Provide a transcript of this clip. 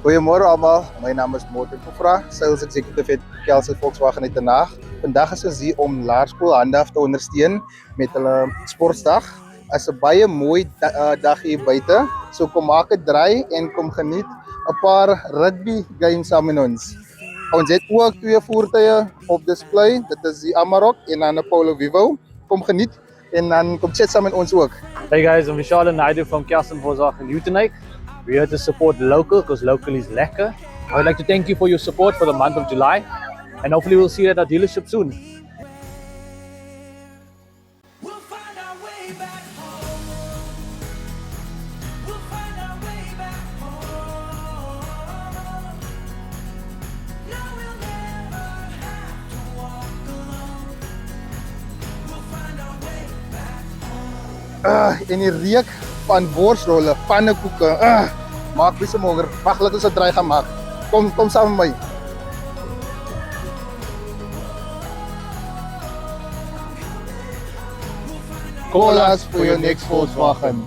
Goeiemôre allemaal, my naam is Morten Kofra, Sales Executive at Kelsen Volkswagen uit Den Haag. Vandag is ons hier om Laerskool Handaf te ondersteun met hulle sportdag. Dit is 'n baie mooi dag hier buite. So kom maak 'n draai en kom geniet 'n paar rugby games saam met ons. Ons het ook 2 voertuie op display. Dit is die Amarok en dan 'n Polo Vivo. Kom geniet en dan kom chat saam met ons ook. Hey guys, I'm Vishal Naidu from Kelsen Volkswagen Utenake. We're here to support local because local is lekker. I would like to thank you for your support for the month of July, and hopefully we'll see you at our dealership soon. We'll find our way back home. We'll find our way back home. No, we'll never have to walk alone. We'll find our way back home. En die reuk van borsrolle, pannekoeke. Maak my so honger. Wag, laat ons 'n draai gaan maak. Kom saam met my. Call us for your next Volkswagen.